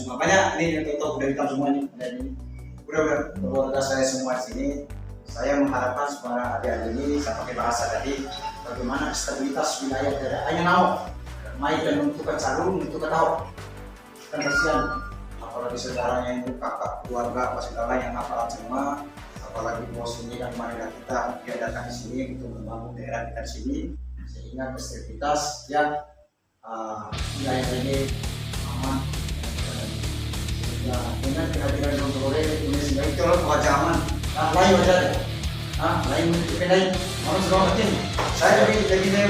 semua. Banyak nih yang tutup udah hitam semua nih. Dan ini udah keluarga saya semua di sini. Saya mengharapkan supaya adik-adik ini saya pakai bahasa tadi bagaimana stabilitas wilayah daerah Ayanau, mai dan menentukan calon untuk tahu kan kasihan apalagi saudaranya itu kakak keluarga apa segala yang aparat semua, apalagi bos ini dan marilah kita dia datang di sini untuk membangun daerah kita di sini sehingga stabilitas yang wilayah ini aman. Ya, dengan kehadiran Dr. ini sehingga itu adalah kewajaran lain aja deh. Lain lain harus penting. Saya jadi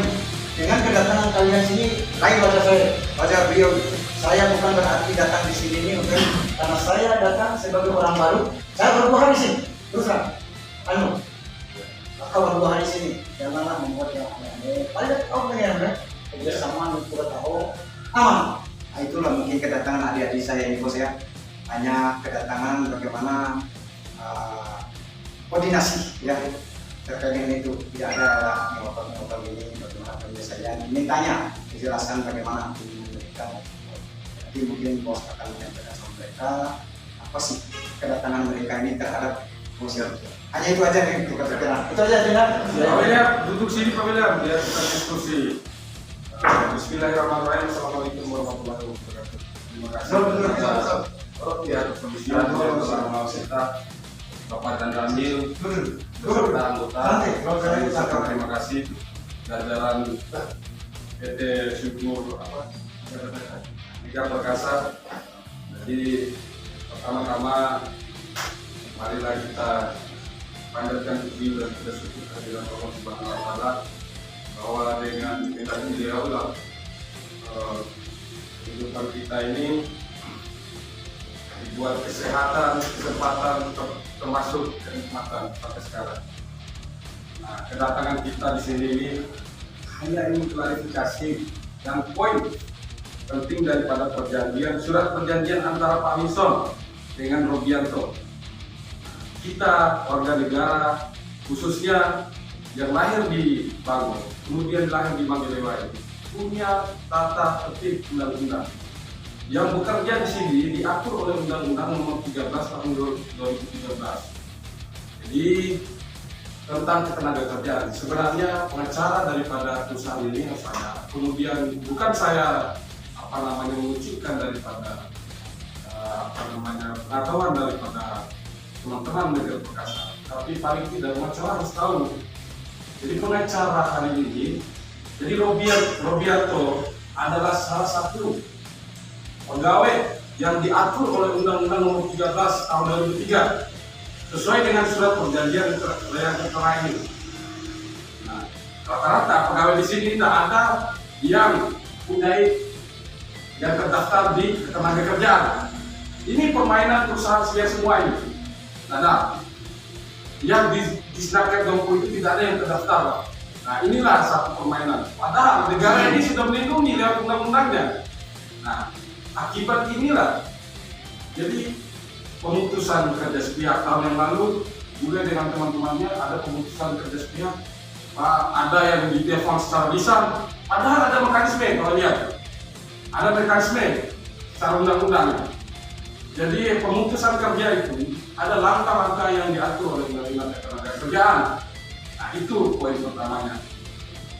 dengan kedatangan kalian sini lain wajah saya, wajah beliau. Saya bukan berarti datang di sini ini untuk karena saya datang sebagai orang baru. Saya baru 2 hari di sini. Terus kan, baru 2 hari di sini. Janganlah membuat yang aneh. Paling tahu kan ya, kerjasama untuk tahu aman. Nah, itulah mungkin kedatangan adik-adik saya ini bos ya. Hanya kedatangan bagaimana koordinasi ya terkait dengan itu, tidak ada ngotot ini bagaimana penyelesaian. Mintanya dijelaskan bagaimana mereka. Jadi mungkin bos akan menyampaikan sama mereka apa sih kedatangan mereka ini terhadap bos. Hanya itu aja nih untuk keterangan. Itu aja Dina. Pak William, duduk sini Pak William biar kita diskusi. Bismillahirrahmanirrahim. Assalamualaikum warahmatullahi wabarakatuh. Terima kasih. Ya, pembicaraan bersama kita Bapak dan Ramil beserta anggota. Terima kasih jajaran PT Syukur Tiga Perkasa. Jadi pertama-tama marilah kita panjatkan puji dan kita syukur kehadiran Allah Subhanahu wa Ta'ala bahwa dengan kita beliau lah kehidupan kita ini dibuat kesehatan, kesempatan, termasuk kenikmatan sampai sekarang. Nah, kedatangan kita di sini ini hanya ingin klarifikasi dan poin penting daripada perjanjian, surat perjanjian antara Pak Wilson dengan Robianto. Kita warga negara, khususnya yang lahir di Bangor, kemudian lahir di Magelewai, punya tata tertib undang-undang. Yang bekerja di sini diatur oleh Undang-Undang Nomor 13 Tahun 2013. Jadi tentang ketenagakerjaan. Sebenarnya pengacara daripada perusahaan ini saya. Kemudian bukan saya mengucapkan daripada pengetahuan daripada teman-teman Media Perkasa. Tapi paling tidak pengacara harus tahu. Jadi pengacara hari ini, jadi Robianto adalah salah satu pegawai yang diatur oleh Undang-Undang Nomor 13 Tahun 2003 sesuai dengan surat perjanjian yang tertera ini. Nah, rata-rata pegawai di sini tidak ada yang terdaftar di ketenagakerjaan. Ini permainan perusahaan semua ini. Nah, yang di Snaket Dongku itu tidak ada yang terdaftar. Nah, inilah satu permainan. Padahal negara ini sudah melindungi lewat undang-undangnya. Nah, akibat inilah jadi pemutusan kerja sepihak tahun yang lalu juga dengan teman-temannya ada pemutusan kerja sepihak. Ada yang ditelepon secara lisan, padahal ada mekanisme. Kalau lihat ada mekanisme secara undang-undang. Jadi pemutusan kerja itu ada langkah-langkah yang diatur oleh Undang-Undang Ketenagakerjaan. Nah, itu poin pertamanya.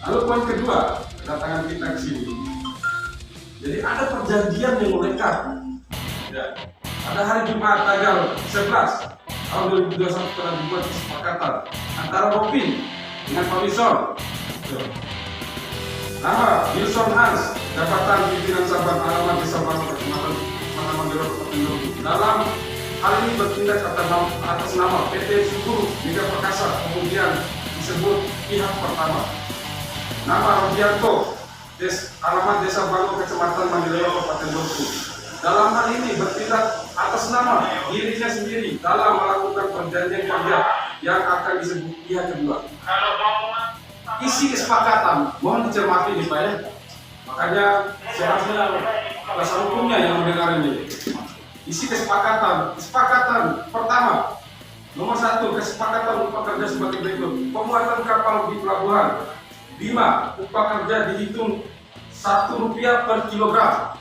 Lalu poin kedua, kedatangan kita ke sini. Jadi ada perjanjian yang melekat. Ya. Pada hari Jumat tanggal 11 tahun 2021 telah dibuat kesepakatan antara Robin dengan Pak Wilson. Nama Wilson Hans, jabatan pimpinan Sabang alamat Desa Bangor, Kecamatan Manamandero, Kabupaten Luwu. Dalam hal ini bertindak atas nama PT Syukur Tiga Perkasa, kemudian disebut pihak pertama. Nama Robianto, alamat Desa Bangor, Kecamatan Mageleo, Kabupaten Luwu. Dalam hal ini bertindak atas nama dirinya sendiri dalam melakukan perjanjian kerja yang akan disebut pihak kedua. Isi kesepakatan mohon dicermati nih Pak ya. Makanya seharusnya kuasa hukumnya yang mendengar ini. Isi kesepakatan pertama, nomor 1, kesepakatan upah kerja sebagai berikut. Pembuatan kapal di pelabuhan. 5. Upah kerja dihitung Rp1 per kilogram.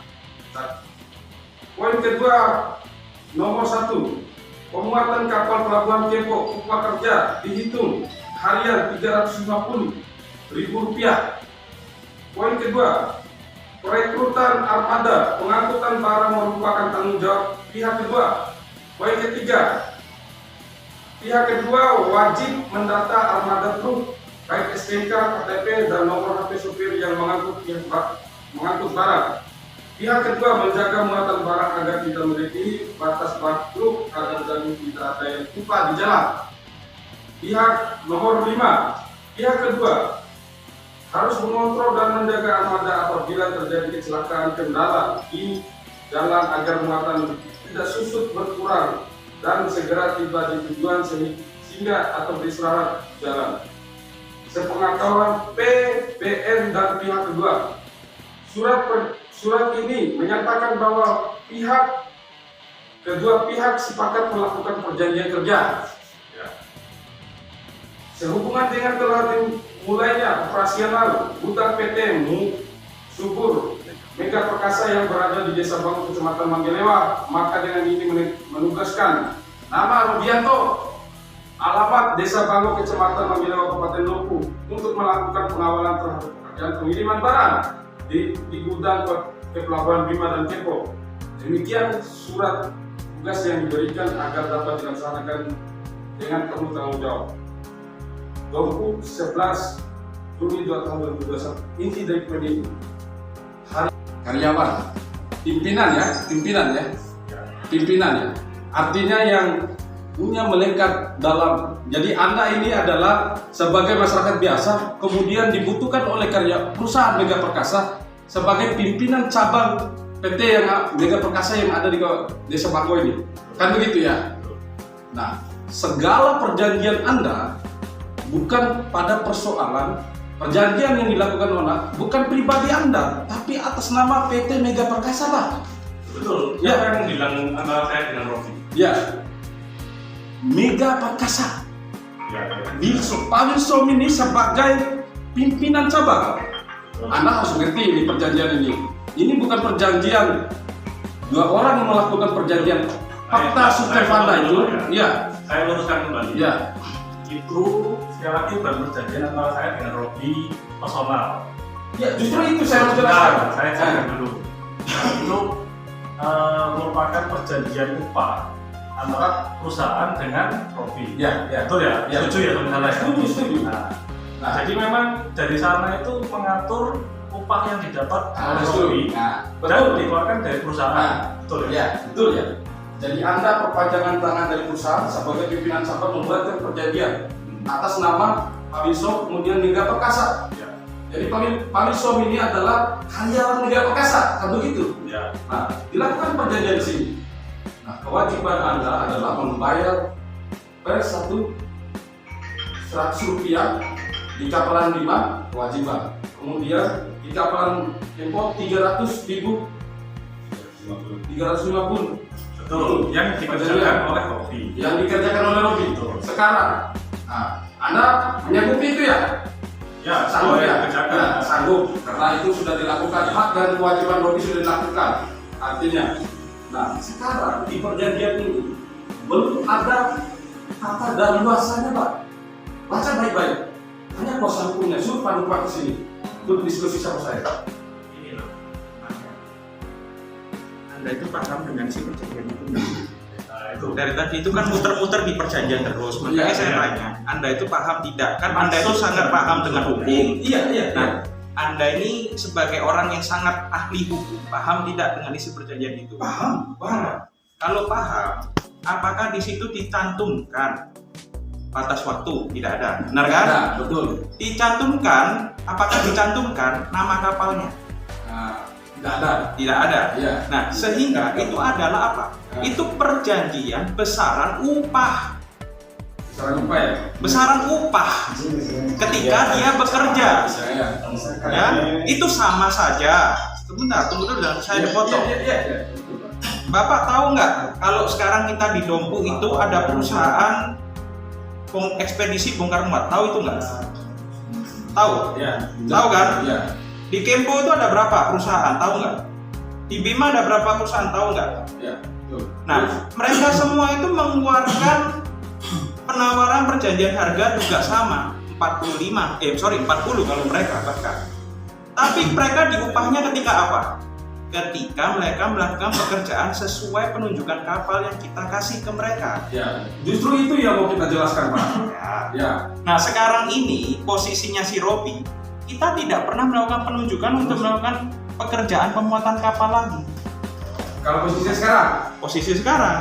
Poin Poin kedua, nomor 1, pemuatan kapal pelabuhan Kempo upah kerja dihitung harian Rp350.000. Poin kedua, perekrutan armada pengangkutan barang merupakan tanggung jawab pihak kedua. Poin ketiga, pihak kedua wajib mendata armada truk baik STNK, KTP, dan nomor HP supir yang mengangkut barang. Pihak kedua menjaga muatan barang agar tidak melebihi batas bak truk agar tidak ada yang tumpah di jalan. Pihak nomor 5, pihak kedua harus mengontrol dan menjaga armada apabila terjadi kecelakaan kendala di jalan agar muatan tidak susut berkurang dan segera tiba di tujuan sehingga atau beristirahat jalan. Sepengetahuan PBN dan pihak kedua, surat ini menyatakan bahwa kedua pihak sepakat melakukan perjanjian kerja. Sehubungan dengan telah dimulainya operasional gudang PT Subur Mega Perkasa yang berada di Desa Bangu, Kecamatan Manggelewa, maka dengan ini menugaskan nama Rudianto, alamat Desa Bangu, Kecamatan Manggelewa, Kabupaten Luwu, untuk melakukan pengawalan terhadap pekerjaan pengiriman barang di gudang ke Pelabuhan Bima dan Kempo. Demikian surat tugas yang diberikan agar dapat dilaksanakan dengan penuh tanggung jawab. 11 Juni 2021. Inti dari poin ini, karyawan, pimpinan ya. Artinya yang punya melekat dalam. Jadi Anda ini adalah sebagai masyarakat biasa, kemudian dibutuhkan oleh perusahaan Mega Perkasa sebagai pimpinan cabang PT yang Mega Perkasa yang ada di Desa Bangu ini. Kan begitu ya? Nah, segala perjanjian Anda bukan pada persoalan perjanjian yang dilakukan bukan pribadi Anda, tapi atas nama PT Mega Perkasa lah. Betul. Ya. Siapa yang bilang antara saya dengan Rofi? Ya. Mega Perkasa. Ya. Pak Wilson ini sebagai pimpinan cabang. Anda harus ngerti ini perjanjian ini. Ini bukan perjanjian dua orang yang melakukan perjanjian. Fakta Sutevanda itu, ya. Saya luruskan kembali. Ya. Itu sekali lagi bukan perjanjian antara saya dengan Rofi personal. Ya, justru itu saya mau jelaskan. Saya jelaskan dulu. Itu merupakan perjanjian upah antara perusahaan dengan Rofi. Ya. Betul ya? Ya. Setuju ya teman-teman? Setuju. Nah, jadi memang dari sana itu mengatur upah yang didapat oleh Rofi dan dikeluarkan dari perusahaan. Betul ya? Betul ya. Jadi Anda perpanjangan tangan dari perusahaan sebagai pimpinan cabang membuatkan perjanjian atas nama Pak Wilson kemudian Mega Perkasa. Ya. Jadi Pak Wilson ini adalah karyawan Mega Perkasa, kan begitu? Ya. Nah, dilakukan perjanjian di sini. Nah, kewajiban Anda adalah membayar per 100 rupiah di kapalan 5 kewajiban. Kemudian di kapalan Kempo 300.000, 350. Betul, yang dikerjakan oleh Rofi. Yang dikerjakan oleh Rofi. Sekarang, nah, Anda menyanggupi itu ya? Ya, Sanggup ya? kerjakan. Ya, sanggup. Karena itu sudah dilakukan, hak dan kewajiban Rofi sudah dilakukan. Artinya, nah sekarang di perjanjian ini belum ada kata daluasannya, Pak. Baca baik-baik. Hanya kuasa hukumnya, suruh Pak ke sini untuk diskusi sama saya. Ini loh, Anda itu paham dengan si perjanjian itu? Nah, itu. Dari tadi itu kan muter-muter di perjanjian terus. Makanya saya tanya, Anda itu paham tidak? Kan Anda itu sangat paham dengan hukum. Iya. Nah, Anda ini sebagai orang yang sangat ahli hukum, paham tidak dengan isi perjanjian itu? Paham. Kalau paham, apakah di situ dicantumkan batas waktu? Tidak ada, benar kan? Nah, betul. Dicantumkan, apakah dicantumkan nama kapalnya? Nah, tidak Tidak ada. Iya. Nah, sehingga itu adalah apa? Itu perjanjian besaran upah. Besaran upah ya? Besaran upah ketika dia bekerja. Ya, itu sama saja. Sebentar, tunggu dulu, saya dipotong. Iya. Bapak tahu nggak kalau sekarang kita di Dompu itu ada perusahaan ekspedisi bongkar muat? Tahu itu nggak? Tahu? Iya. Tahu kan? Iya. Di Kempo itu ada berapa perusahaan? Tahu nggak? Di Bima ada berapa perusahaan tahu nggak? Ya, betul. Nah, mereka semua itu mengeluarkan penawaran perjanjian harga juga sama 40 kalau mereka bahkan. Tapi mereka diupahnya ketika apa? Ketika mereka melakukan pekerjaan sesuai penunjukan kapal yang kita kasih ke mereka. Ya, justru itu yang mau kita jelaskan, Pak. Ya. Nah, sekarang ini posisinya si Robi, kita tidak pernah melakukan penunjukan untuk melakukan pekerjaan pemuatan kapal lagi. Kalau posisinya sekarang, Posisi sekarang,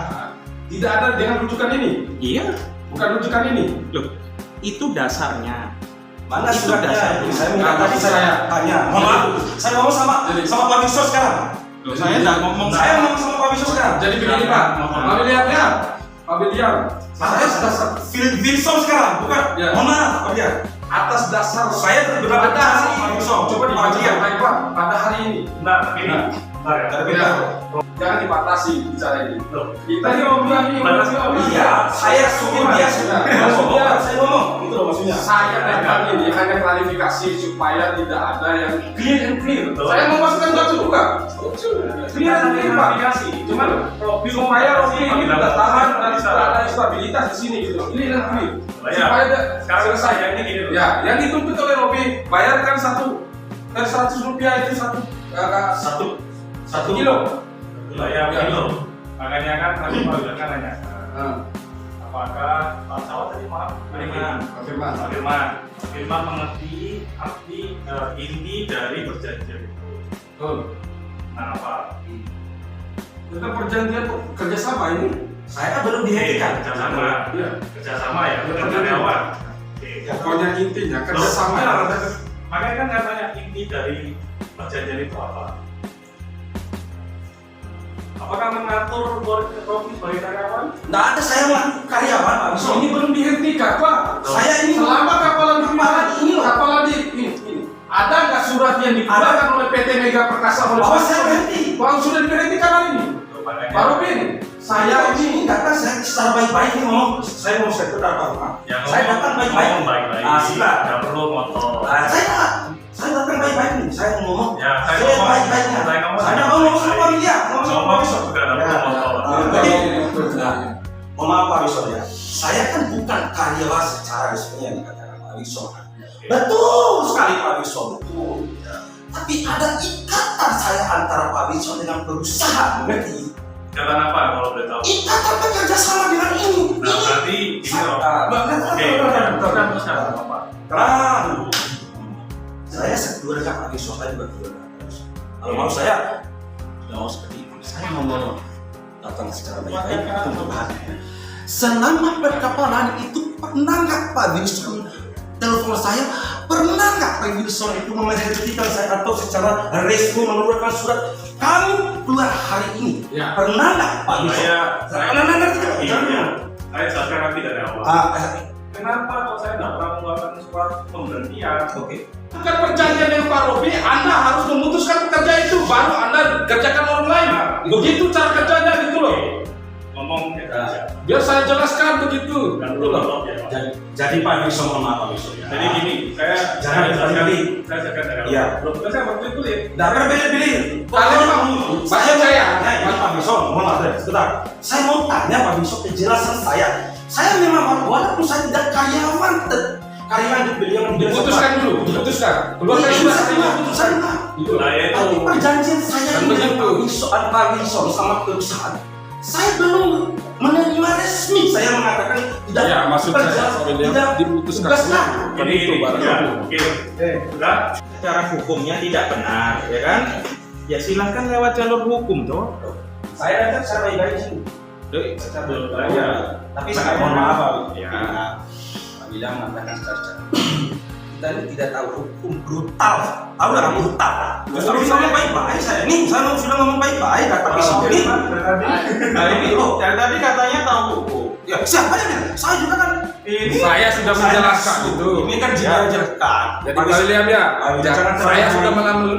tidak ada dengan rujukan ini. iya, Bukan rujukan ini. loh, itu dasarnya. Mana Itu suratnya? dasarnya. Saya minta Nah, tadi saya tanya. Mohon maaf, saya ngomong sama Pak Wiso sekarang. Loh, saya tidak ngomong. Saya ngomong sama Pak Wiso sekarang. Jadi begini, Pak. Pak William ya. Pak William. Saya sudah Wilson sekarang, bukan? Ya. Mohon maaf, Pak William. Atas dasar Saya benar-benar pada hari Pak ini, Wiso. coba Pak dibaca William. baik, Pak. Pada hari ini, Nah, ini. Nah. Bentar ya. Dari beda. jangan dibatasi bicara ini. Loh, Kita ini ngomong ini, Batasi Iya, saya suruh dia sudah. Saya ngomong, itu loh maksudnya. Saya datang ini hanya klarifikasi supaya tidak ada yang clear and clear. Betul. saya mau masukkan satu juga. Clear and clear, Pak. Cuman supaya Robi ini tidak tahan dan tidak ada stabilitas di sini gitu. Ini yang clear. Ya. Supaya Sekarang selesai. saya ini gini loh. Ya, yang dituntut oleh Robi bayarkan satu per 100 rupiah itu satu kilo. Wilayah Ya. kilo. Makanya kan tadi Pak Wildan kan nanya, apakah Pak Sawat tadi maaf Konfirmasi. Firman mengerti arti inti dari perjanjian itu. Betul. Nah, Pak, Kita perjanjian kerjasama ini. Saya kan belum dihentikan. kerjasama, Iya. kerjasama ya, bukan karyawan. Oke. Pokoknya intinya kerjasama. Makanya kan katanya inti dari perjanjian itu apa? Apakah mengatur Robi sebagai karyawan? Nggak ada saya melakukan karyawan, Pak Wiso. Ini belum dihentikan, Pak. Saya ini Selama kapalan ini loh, kapalan ini. Ada nggak surat yang dikeluarkan oleh PT Mega Perkasa oleh bahwa saya berhenti. Bang sudah diberhentikan hari ini. Makanya, Pak Robin, Saya ini datang saya secara baik-baik ini ngomong. Saya mau saya benar Pak Umar. yang Saya datang baik-baik. baik-baik. Silakan. Nggak perlu motor. Saya datang baik-baik nih. Saya mau ngomong. Ya, saya Saya ngomong. baik-baiknya. Saya ngomong. Saya ngomong sama Pak Widya. Ngomong sama Pak Ngomong Wiso. juga nggak perlu motor. Jadi, mohon maaf Pak Wiso ya. Saya kan bukan karyawan secara resmi yang dikatakan Pak Wiso. Betul sekali Pak Wiso, betul. Tapi ada ikatan saya antara Pak Wiso dengan perusahaan, mengerti? Kata apa kalau boleh tahu? Ikatan bekerja sama dengan ini. Nah, berarti ini loh. Oke, Terang. terus apa? Saya sekeluarga Pak Wiso, saya juga keluarga Pak Wiso. Kalau mau saya, tidak mau seperti itu. Saya mau datang secara baik-baik untuk bahagia. Selama perkapalan itu pernah nggak Pak Wilson telepon saya? Pernah nggak Pak Wilson itu memerhentikan saya atau secara resmi mengeluarkan surat kamu keluar hari ini? Ya. Pernah nggak Pak Wilson? Saya jelaskan lagi dari awal. Kenapa kalau saya tidak pernah mengeluarkan surat pemberhentian? Oke. bukan perjanjian dengan Pak Robi, Anda harus memutuskan pekerja itu, baru Anda kerjakan orang lain. Begitu cara kerjanya gitu loh. Ngomong aja. Biar saya jelaskan begitu. Dan belum laptop ya, Pak. Jadi Pak Wilson, mohon maaf Pak Wilson. Jadi gini, saya Jangan jelaskan. berbelit-belit. Saya jelaskan dari awal. Iya. Belum kan saya waktu itu lihat. Tidak berbelit-belit. Kalian Pak, maksud saya. Pak Wilson, mohon maaf sebentar. Saya mau tanya Pak Wilson penjelasan saya. Saya memang walaupun saya tidak karyawan di beliau yang Diputuskan dulu, diputuskan. Keluarkan surat hari ini. Putusan Pak. Gitu. Nah, ya Tapi itu. perjanjian saya Kan ini dengan begitu. Pak Wilson sama perusahaan, saya belum menerima resmi. Saya mengatakan tidak. Ya, maksud saya, kerja, William, tidak diputuskan tugas semua. lah. Kan Ini itu barang. ya, oke. Sudah. Secara hukumnya tidak benar, ya kan? Ya silahkan lewat jalur hukum toh. Saya datang secara baik-baik sih. Secara Ya. Tapi saya mohon maaf Pak. Ya. Pak William mengatakan secara kita ini tidak tahu hukum brutal. Tahu nggak brutal? Justru bisa ngomong baik-baik saya. Nih saya sudah ngomong baik-baik kata pisau ini. Nah ini loh, dari tadi katanya tahu hukum. Ya siapa yang bilang? Saya juga kan. Ini Saya sudah menjelaskan itu. Ini kan dijelaskan. Jadi Pak William ya, jangan saya terlalu- sudah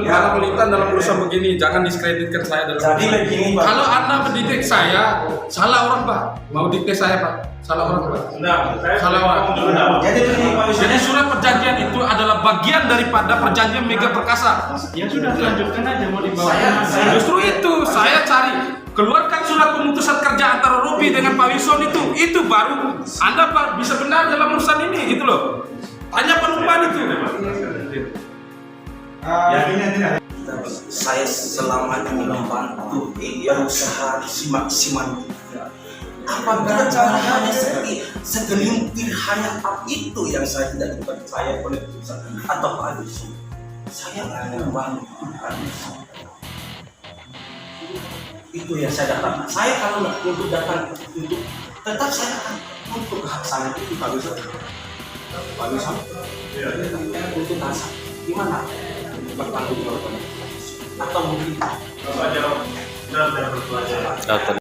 Ya. melintang dalam urusan begini, jangan diskreditkan saya dalam Jadi urusan. begini Pak. Kalau Anda mendidik saya, salah orang Pak. Mau dikte saya Pak, salah orang Pak. Nah, saya Salah orang. ngomong dulu, Pak. Jadi begini Pak Wilson. Jadi surat perjanjian itu adalah bagian daripada perjanjian Mega perkasa. Ya sudah, lanjutkan aja mau dibawa Saya- kemana. Justru itu saya cari, keluarkan surat pemutusan kerja antara Robi dengan Pak Wilson itu baru Anda Pak bisa benar dalam urusan ini gitu loh. Tanya penumpang itu. Ya tidak. Saya selama ini membantu berusaha simak-siman. Apakah hanya segelintir hanya itu yang saya tidak dipercaya oleh perusahaan atau Pak Wilson? Saya hanya membantu Pak Wilson. Itu yang saya datang. Saya kalau nggak untuk datang untuk tetap saya akan untuk hak saya itu Pak Wilson. Pak Wilson, untuk rasa gimana? Bertanggung jawab atau mungkin Bapak jawab, benar-benar berdua aja.